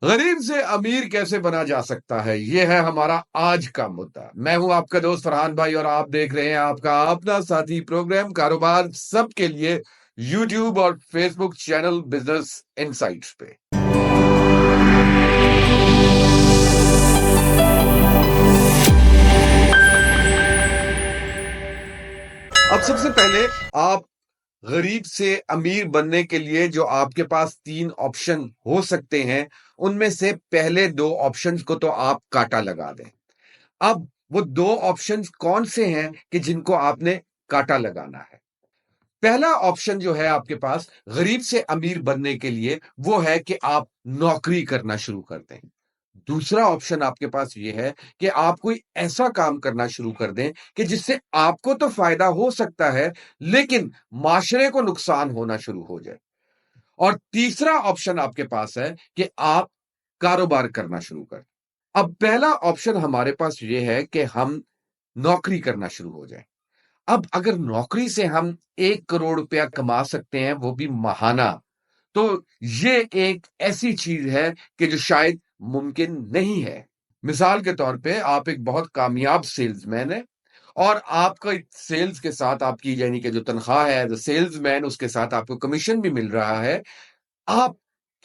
غریب سے امیر کیسے بنا جا سکتا ہے، یہ ہے ہمارا آج کا مدعا۔ میں ہوں آپ کا دوست فرحان بھائی اور آپ دیکھ رہے ہیں آپ کا اپنا ساتھی پروگرام کاروبار سب کے لیے یوٹیوب اور فیس بک چینل بزنس انسائٹس پہ۔ اب سب سے پہلے آپ غریب سے امیر بننے کے لیے جو آپ کے پاس 3 آپشن ہو سکتے ہیں، ان میں سے پہلے 2 آپشنز کو تو آپ کاٹا لگا دیں۔ اب وہ 2 آپشنز کون سے ہیں کہ جن کو آپ نے کاٹا لگانا ہے؟ پہلا آپشن جو ہے آپ کے پاس غریب سے امیر بننے کے لیے وہ ہے کہ آپ نوکری کرنا شروع کر دیں۔ دوسرا آپشن آپ کے پاس یہ ہے کہ آپ کوئی ایسا کام کرنا شروع کر دیں کہ جس سے آپ کو تو فائدہ ہو سکتا ہے لیکن معاشرے کو نقصان ہونا شروع ہو جائے۔ اور تیسرا آپشن آپ کے پاس ہے کہ آپ کاروبار کرنا شروع کر۔ اب پہلا آپشن ہمارے پاس یہ ہے کہ ہم نوکری کرنا شروع ہو جائیں۔ اب اگر نوکری سے ہم 1 کروڑ روپیہ کما سکتے ہیں وہ بھی ماہانہ، تو یہ ایک ایسی چیز ہے کہ جو شاید ممکن نہیں ہے۔ مثال کے طور پہ آپ ایک بہت کامیاب سیلز مین ہے اور آپ کا سیلز کے ساتھ آپ کی یعنی کہ جو تنخواہ ہے ایز اے سیلز مین، اس کے ساتھ آپ کو کمیشن بھی مل رہا ہے۔ آپ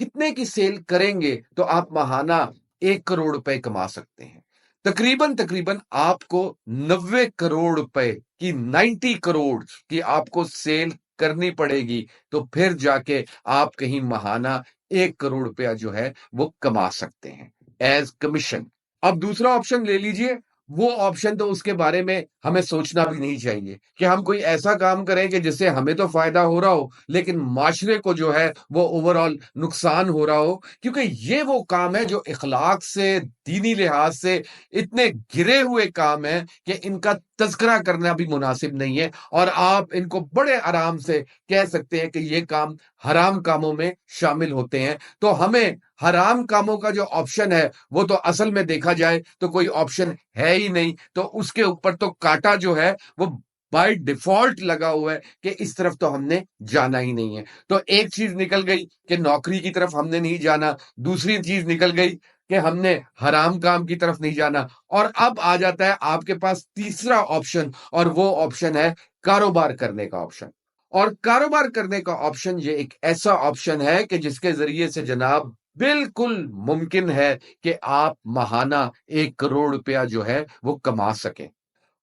کتنے کی سیل کریں گے تو آپ ماہانہ 1 کروڑ روپے کما سکتے ہیں۔ تقریباً آپ کو 90 کروڑ روپے کی 90 کروڑ کی آپ کو سیل کرنی پڑے گی، تو پھر جا کے آپ کہیں ماہانہ 1 کروڑ روپیہ جو ہے وہ کما سکتے ہیں ایز کمیشن۔ اب دوسرا آپشن لے لیجئے، وہ آپشن تو اس کے بارے میں ہمیں سوچنا بھی نہیں چاہیے کہ ہم کوئی ایسا کام کریں کہ جس سے ہمیں تو فائدہ ہو رہا ہو لیکن معاشرے کو جو ہے وہ اوور آل نقصان ہو رہا ہو، کیونکہ یہ وہ کام ہے جو اخلاق سے، دینی لحاظ سے اتنے گرے ہوئے کام ہیں کہ ان کا تذکرہ کرنا بھی مناسب نہیں ہے، اور آپ ان کو بڑے آرام سے کہہ سکتے ہیں کہ یہ کام حرام کاموں میں شامل ہوتے ہیں۔ تو ہمیں حرام کاموں کا جو آپشن ہے وہ تو اصل میں دیکھا جائے تو کوئی آپشن ہے ہی نہیں، تو اس کے اوپر تو کاٹا جو ہے وہ بائی ڈیفالٹ لگا ہوا ہے کہ اس طرف تو ہم نے جانا ہی نہیں ہے۔ تو ایک چیز نکل گئی کہ نوکری کی طرف ہم نے نہیں جانا، دوسری چیز نکل گئی کہ ہم نے حرام کام کی طرف نہیں جانا، اور اب آ جاتا ہے آپ کے پاس تیسرا آپشن، اور وہ آپشن ہے کاروبار کرنے کا آپشن۔ اور کاروبار کرنے کا آپشن یہ ایک ایسا آپشن ہے کہ جس کے ذریعے سے جناب بالکل ممکن ہے کہ آپ ماہانہ 1 کروڑ روپیہ جو ہے وہ کما سکیں۔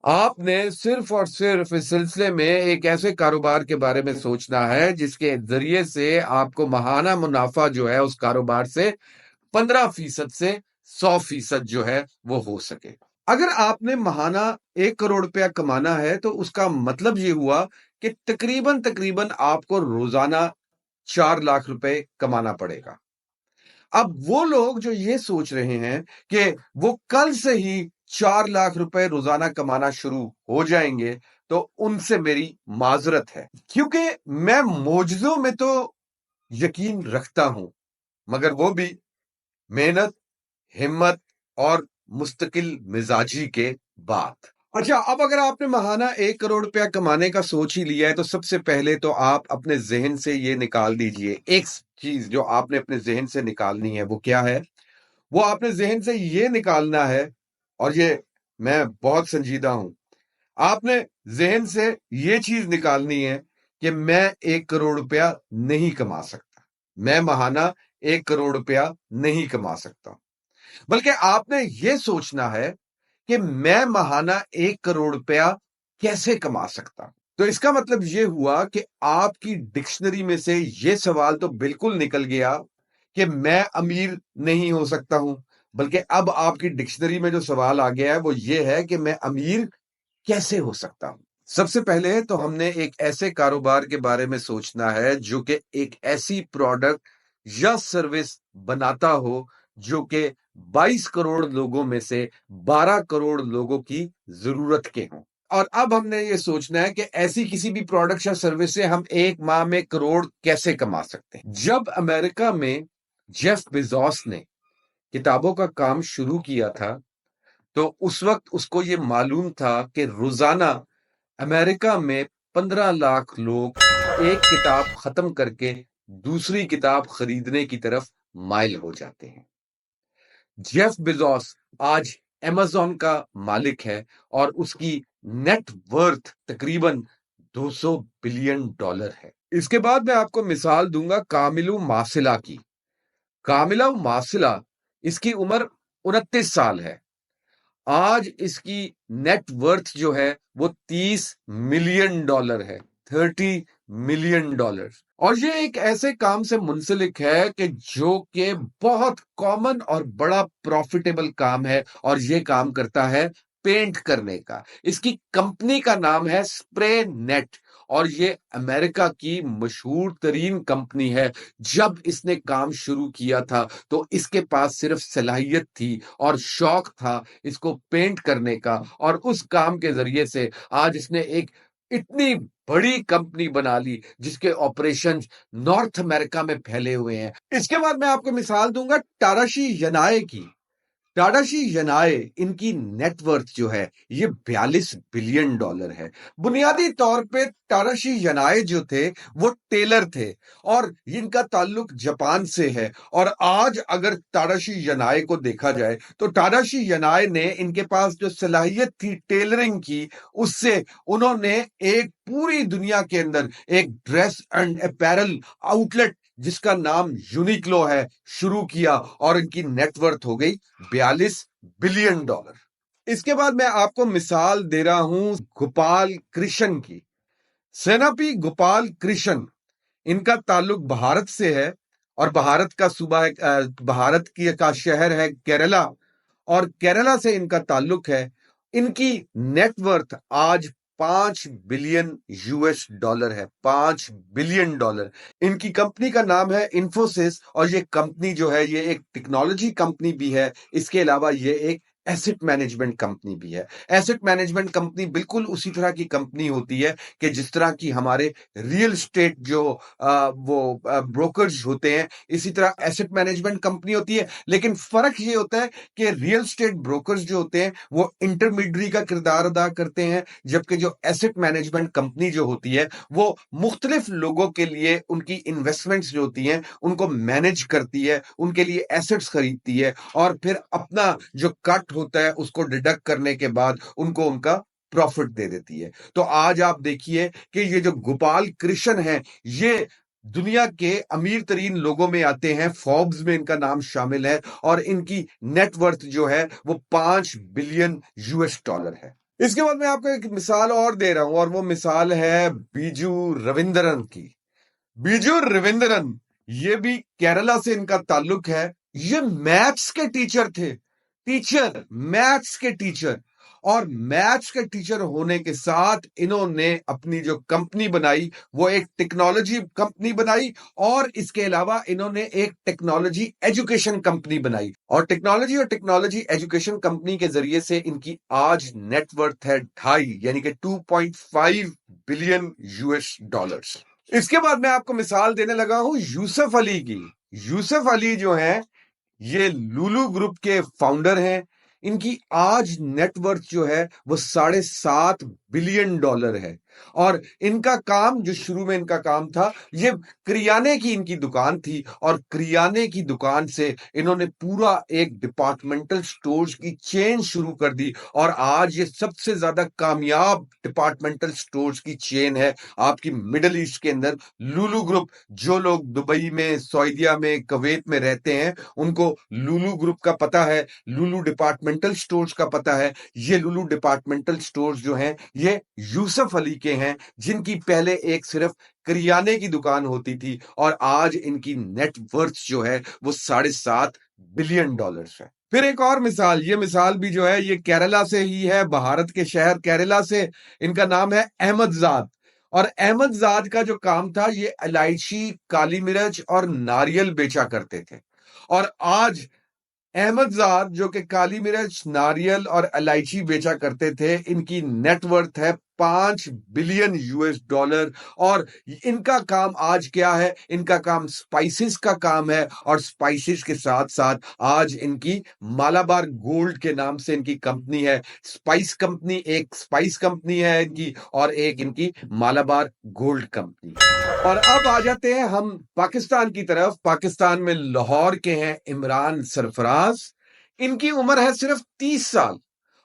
آپ نے صرف اور صرف اس سلسلے میں ایک ایسے کاروبار کے بارے میں سوچنا ہے جس کے ذریعے سے آپ کو ماہانہ منافع جو ہے اس کاروبار سے 15% سے 100% جو ہے وہ ہو سکے۔ اگر آپ نے ماہانہ 1 کروڑ روپیہ کمانا ہے تو اس کا مطلب یہ ہوا کہ تقریباً آپ کو روزانہ 4 لاکھ روپے کمانا پڑے گا۔ اب وہ لوگ جو یہ سوچ رہے ہیں کہ وہ کل سے ہی 4 لاکھ روپے روزانہ کمانا شروع ہو جائیں گے، تو ان سے میری معذرت ہے، کیونکہ میں معجزوں میں تو یقین رکھتا ہوں، مگر وہ بھی محنت، ہمت اور مستقل مزاجی کے بعد۔ اچھا، اب اگر آپ نے ماہانہ 1 کروڑ روپیہ کمانے کا سوچ ہی لیا ہے تو سب سے پہلے تو آپ اپنے ذہن سے یہ نکال دیجئے، ایک چیز جو آپ نے اپنے ذہن سے نکالنی ہے وہ کیا ہے؟ وہ آپ نے ذہن سے یہ نکالنا ہے، اور یہ میں بہت سنجیدہ ہوں، آپ نے ذہن سے یہ چیز نکالنی ہے کہ میں 1 کروڑ روپیہ نہیں کما سکتا، میں ماہانہ 1 کروڑ روپیہ نہیں کما سکتا، بلکہ آپ نے یہ سوچنا ہے کہ میں ماہانہ 1 کروڑ روپیہ کیسے کما سکتا ہوں۔ تو اس کا مطلب یہ ہوا کہ آپ کی ڈکشنری میں سے یہ سوال تو بالکل نکل گیا کہ میں امیر نہیں ہو سکتا ہوں، بلکہ اب آپ کی ڈکشنری میں جو سوال آ گیا ہے وہ یہ ہے کہ میں امیر کیسے ہو سکتا ہوں۔ سب سے پہلے تو ہم نے ایک ایسے کاروبار کے بارے میں سوچنا ہے جو کہ ایک ایسی پروڈکٹ یا سروس بناتا ہو جو کہ 22 کروڑ لوگوں میں سے 12 کروڑ لوگوں کی ضرورت کے ہوں۔ اور اب ہم نے یہ سوچنا ہے کہ ایسی کسی بھی پروڈکٹ یا سروس سے ہم ایک ماہ میں کروڑ کیسے کما سکتے ہیں۔ جب امریکہ میں جیف بیزوس نے کتابوں کا کام شروع کیا تھا تو اس وقت اس کو یہ معلوم تھا کہ روزانہ امریکہ میں 15 لاکھ لوگ ایک کتاب ختم کر کے دوسری کتاب خریدنے کی طرف مائل ہو جاتے ہیں۔ जेफ बेजोस आज अमेज़न का मालिक है और उसकी नेट वर्थ तकरीबन 200 बिलियन डॉलर है। इसके बाद मैं आपको मिसाल दूंगा कामिलू मासिला की। कामिला मासिला, इसकी उम्र 29 साल है। आज इसकी नेट वर्थ जो है वो 30 मिलियन डॉलर है। 30 मिलियन डॉलर। और ये एक ऐसे काम से मुंसलिक है कि जो कि बहुत कॉमन और बड़ा प्रॉफिटेबल काम है, और ये काम करता है पेंट करने का। इसकी कंपनी का नाम है स्प्रे नेट, और ये अमेरिका की मशहूर तरीन कंपनी है। जब इसने काम शुरू किया था तो इसके पास सिर्फ सलाहियत थी और शौक था इसको पेंट करने का, और उस काम के जरिए से आज इसने एक इतनी बड़ी कंपनी बना ली जिसके ऑपरेशंस नॉर्थ अमेरिका में फैले हुए हैं। इसके बाद मैं आपको मिसाल दूंगा टाडाशी यनाए की। टाडाशी यनाए, इनकी नेटवर्थ जो है ये 42 बिलियन डॉलर है। बुनियादी तौर पे टाडाशी यनाए जो थे वो टेलर थे, और इनका ताल्लुक जापान से है। और आज अगर टाडाशी यनाए को देखा जाए तो टाडाशी यनाए ने, इनके पास जो सलाहियत थी टेलरिंग की, उससे उन्होंने एक पूरी दुनिया के अंदर एक ड्रेस एंड अपैरल आउटलेट जिसका नाम यूनिक्लो है शुरू किया, और इनकी नेटवर्थ हो गई 42 बिलियन डॉलर। इसके बाद मैं आपको मिसाल दे रहा हूं गोपाल कृष्ण की। सेनापति गोपाल कृष्ण, इनका ताल्लुक भारत से है, और भारत का सूबा है, भारत की का शहर है केरला, और केरला से इनका ताल्लुक है। इनकी नेटवर्थ आज 5 बिलियन यूएस डॉलर है। 5 बिलियन डॉलर। इनकी कंपनी का नाम है इन्फोसिस, और ये कंपनी जो है ये एक टेक्नोलॉजी कंपनी भी है। इसके अलावा ये एक एसेट मैनेजमेंट कंपनी भी है। एसेट मैनेजमेंट कंपनी बिल्कुल उसी तरह की कंपनी होती है कि जिस तरह की हमारे रियल स्टेट जो वो ब्रोकर्स होते हैं, इसी तरह एसेट मैनेजमेंट कंपनी होती है। लेकिन फर्क ये होता है कि रियल स्टेट ब्रोकर्स जो होते हैं वो इंटरमीडियरी का किरदार अदा करते हैं, जबकि जो एसेट मैनेजमेंट कंपनी जो होती है वो मुख्तलिफ लोगों के लिए उनकी इन्वेस्टमेंट्स जो होती हैं उनको मैनेज करती है, उनके लिए एसेट्स खरीदती है, और फिर अपना जो कट होता है उसको डिडक्ट करने के बाद उनको उनका प्रॉफिट दे देती है। तो आज आप देखिए कि ये जो गोपाल कृष्ण है, ये दुनिया के अमीर तरीन लोगों में आते हैं। फोर्ब्स में इनका नाम शामिल है, और इनकी नेटवर्थ जो है वो 5 बिलियन यूएस डॉलर है। इसके बाद मैं आपको एक मिसाल और दे रहा हूं, और वो मिसाल है बीजू रविंदरन की। बीजू रविंदरन, ये भी केरला से इनका ताल्लुक है। ये मैथ्स के टीचर थे। टीचर, मैथ्स के टीचर। और मैथ्स के टीचर होने के साथ इन्होंने अपनी जो कंपनी बनाई वो एक टेक्नोलॉजी कंपनी बनाई, और इसके अलावा इन्होंने एक टेक्नोलॉजी एजुकेशन कंपनी बनाई। और टेक्नोलॉजी एजुकेशन कंपनी के जरिए से इनकी आज नेटवर्थ है 2.5 यानी कि 2.5 बिलियन यूएस डॉलर्स। इसके बाद मैं आपको मिसाल देने लगा हूं यूसुफ अली की। यूसुफ अली जो है ये लुलु ग्रुप के फाउंडर हैं। इनकी आज नेटवर्थ जो है वो 7.5 बिलियन डॉलर है। और इनका काम, जो शुरू में इनका काम था, ये करियाने की इनकी दुकान थी, और करियाने की दुकान से इन्होंने पूरा एक डिपार्टमेंटल स्टोर्स की चेन शुरू कर दी, और आज ये सबसे ज्यादा कामयाब डिपार्टमेंटल स्टोर्स की चेन है आपकी मिडल ईस्ट के अंदर। लुलु ग्रुप, जो लोग दुबई में, सऊदीया में, कुवैत में रहते हैं उनको लुलु ग्रुप का पता है, लुलु डिपार्टमेंटल स्टोर्स का पता है। ये लुलु डिपार्टमेंटल स्टोर्स जो हैं ये यूसुफ अली के हैं, जिनकी पहले एक सिर्फ करियाने की दुकान होती थी, और आज इनकी नेटवर्थ जो है वो 7.5 बिलियन डॉलर्स है। फिर एक और मिसाल, ये मिसाल भी जो है ये केरला से ही है, भारत के शहर केरला से। इनका नाम है अहमदजाद। और अहमदजाद का जो काम था, ये इलायची, काली मिर्च और नारियल बेचा करते थे। और आज अहमदजाद जो कि काली मिर्च, नारियल और इलायची बेचा करते थे, इनकी नेटवर्थ है 5 बिलियन यूएस डॉलर। और इनका काम आज क्या है? इनका काम स्पाइसेस का काम है, और स्पाइसेस के साथ साथ आज इनकी मालाबार गोल्ड के नाम से इनकी कंपनी है। स्पाइस कंपनी, एक स्पाइस कंपनी है इनकी, और एक इनकी मालाबार गोल्ड कंपनी। और अब आ जाते हैं हम पाकिस्तान की तरफ। पाकिस्तान में लाहौर के हैं इमरान सरफराज। इनकी उम्र है सिर्फ 30 साल,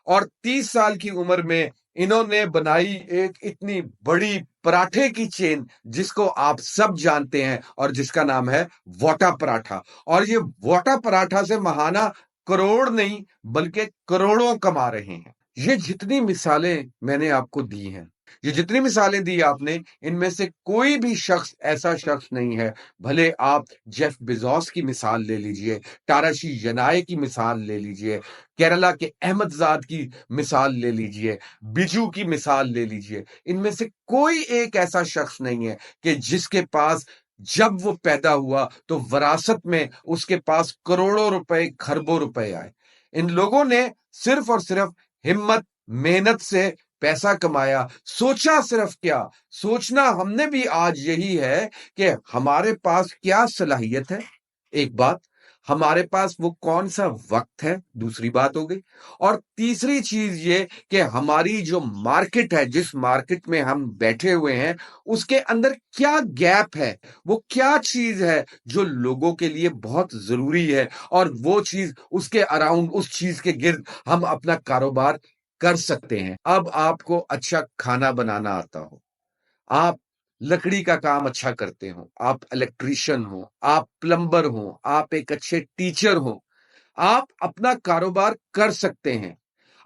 और 30 साल की उम्र में इन्होंने बनाई एक इतनी बड़ी पराठे की चेन, जिसको आप सब जानते हैं और जिसका नाम है वोटा पराठा। और ये वोटा पराठा से महाना करोड़ नहीं बल्कि करोड़ों कमा रहे हैं। ये जितनी मिसालें मैंने आपको दी हैं, ये जितनी मिसालें दी आपने, इनमें से कोई भी शख्स ऐसा शख्स नहीं है, भले आप जेफ बेजोस की मिसाल ले लीजिए, टाराशी यनाए की मिसाल ले लीजिए, केरला के अहमदजाद की मिसाल ले लीजिए, बिजू की मिसाल ले लीजिए, इनमें से कोई एक ऐसा शख्स नहीं है कि जिसके पास जब वो पैदा हुआ तो विरासत में उसके पास करोड़ों रुपए, खरबों रुपए आए। इन लोगों ने सिर्फ और सिर्फ हिम्मत, मेहनत से पैसा कमाया। सोचा सिर्फ क्या, सोचना हमने भी आज यही है कि हमारे पास क्या सलाहियत है, एक बात, हमारे पास वो कौन सा वक्त है, दूसरी बात हो गई, और तीसरी चीज ये कि हमारी जो मार्केट है, जिस मार्केट में हम बैठे हुए हैं, उसके अंदर क्या गैप है, वो क्या चीज है जो लोगों के लिए बहुत जरूरी है, और वो चीज उसके अराउंड, उस चीज के गिर्द हम अपना कारोबार कर सकते हैं। अब आपको अच्छा खाना बनाना आता हो, आप लकड़ी का काम अच्छा करते हो, आप इलेक्ट्रीशियन हो, आप प्लम्बर हो, आप एक अच्छे टीचर हो, आप अपना कारोबार कर सकते हैं।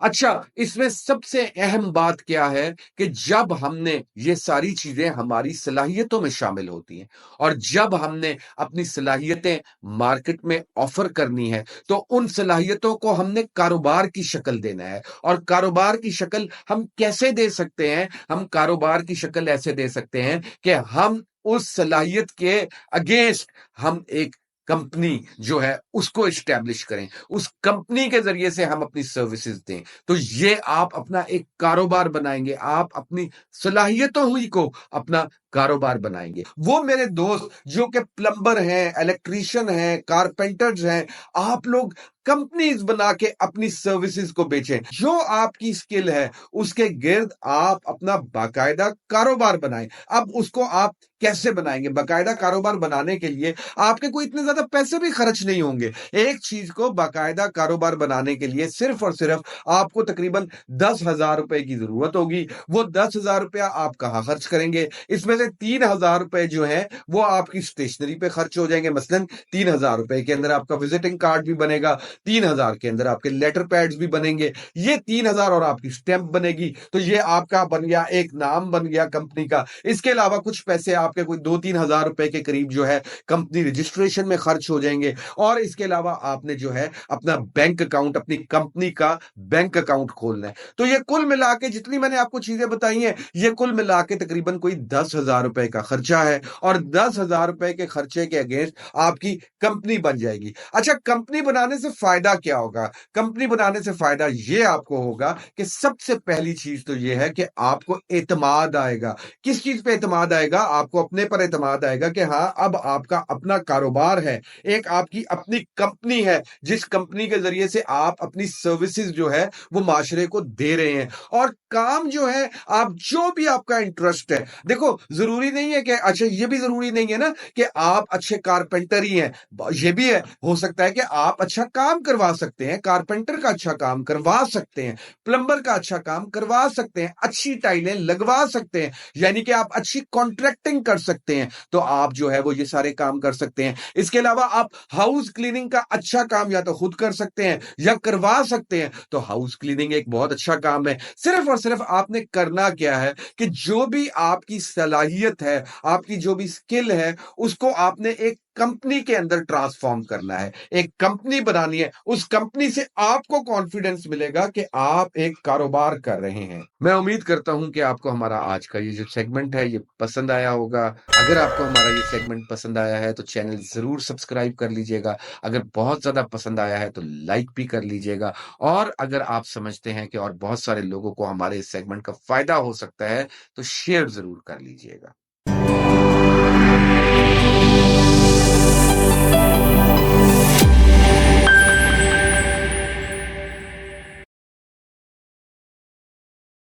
अच्छा, इसमें सबसे अहम बात क्या है कि जब हमने ये सारी चीजें हमारी सलाहियतों में शामिल होती हैं, और जब हमने अपनी सलाहियतें मार्केट में ऑफर करनी है, तो उन सलाहियतों को हमने कारोबार की शक्ल देना है। और कारोबार की शक्ल हम कैसे दे सकते हैं? हम कारोबार की शक्ल ऐसे दे सकते हैं कि हम उस सलाहियत के अगेंस्ट हम एक कंपनी जो है उसको इस्टेब्लिश करें, उस कंपनी के जरिए से हम अपनी सर्विसेज दें। तो ये आप अपना एक कारोबार बनाएंगे, आप अपनी सलाहियतों हुई को अपना कारोबार बनाएंगे। वो मेरे दोस्त जो कि प्लम्बर हैं, इलेक्ट्रीशियन हैं, कारपेंटर्स हैं, आप लोग कंपनीज बना के अपनी सर्विसेज को बेचें। जो आपकी स्किल है उसके गिर्द आप अपना बाकायदा कारोबार बनाएं। अब उसको आप कैसे बनाएंगे? बाकायदा कारोबार बनाने के लिए आपके कोई इतने ज्यादा पैसे भी खर्च नहीं होंगे। एक चीज को बाकायदा कारोबार बनाने के लिए सिर्फ और सिर्फ आपको तकरीबन 10,000 रुपए की जरूरत होगी। वो 10,000 रुपया आप कहां खर्च करेंगे? इसमें से 3,000 रुपए जो है वो आपकी स्टेशनरी पे खर्च हो जाएंगे। मसलन 3,000 रुपए के अंदर आपका विजिटिंग कार्ड भी बनेगा, 3,000 के अंदर आपके लेटर पैड्स भी बनेंगे, ये 3,000 और आपकी स्टैंप बनेगी। तो ये आपका बन गया, एक नाम बन गया कंपनी का। इसके अलावा कुछ पैसे आपके कोई 2-3 हजार रुपए के करीब जो है कंपनी रजिस्ट्रेशन में खर्च हो जाएंगे। और इसके अलावा आपने जो है अपना बैंक अकाउंट, अपनी कंपनी का बैंक अकाउंट खोलना है। तो ये कुल मिला के जितनी मैंने आपको चीजें बताई हैं, ये कुल मिला के तकरीबन कोई 10,000 रुपए का खर्चा है, और 10,000 रुपए के खर्चे के अगेंस्ट आपकी कंपनी बन जाएगी। अच्छा, कंपनी बनाने से फायदा क्या होगा? कंपनी बनाने से फायदा ये आपको होगा कि सबसे पहली चीज तो ये है कि आपको एतमाद आएगा। किस चीज पे एतमाद आएगा? आपको अपने पर एतमाद आएगा कि हाँ, अब आपका अपना कारोबार है, एक आपकी अपनी कंपनी है, जिस कंपनी के जरिए से आप अपनी सर्विसेज जो है वो माशरे को दे रहे हैं। और काम जो है, आप जो भी आपका इंटरेस्ट है, देखो जरूरी नहीं है कि, अच्छा ये भी जरूरी नहीं है ना कि आप अच्छे कारपेंटर ही हैं, ये भी है, हो सकता है कि आप अच्छा काम करवा सकते हैं, कारपेंटर का अच्छा काम करवा सकते हैं, प्लम्बर का अच्छा काम करवा सकते हैं, अच्छी टाइलें लगवा सकते हैं, यानी कि आप अच्छी कॉन्ट्रैक्टिंग कर सकते हैं, तो आप जो है वो ये सारे काम कर सकते हैं। इसके अलावा आप हाउस क्लीनिंग का अच्छा काम या तो खुद कर सकते हैं या करवा सकते हैं। तो हाउस क्लीनिंग एक बहुत अच्छा काम है। सिर्फ और सिर्फ आपने करना क्या है कि जो भी आपकी सलाहियत है, आपकी जो भी स्किल है, उसको आपने एक कंपनी के अंदर ट्रांसफॉर्म करना है, एक कंपनी बनानी है। उस कंपनी से आपको कॉन्फिडेंस मिलेगा कि आप एक कारोबार कर रहे हैं। मैं उम्मीद करता हूं कि आपको हमारा आज का ये जो सेगमेंट है ये पसंद आया होगा। अगर आपको हमारा ये सेगमेंट पसंद आया है तो चैनल जरूर सब्सक्राइब कर लीजिएगा। अगर बहुत ज्यादा पसंद आया है तो लाइक भी कर लीजिएगा। और अगर आप समझते हैं कि और बहुत सारे लोगों को हमारे इस सेगमेंट का फायदा हो सकता है तो शेयर जरूर कर लीजिएगा।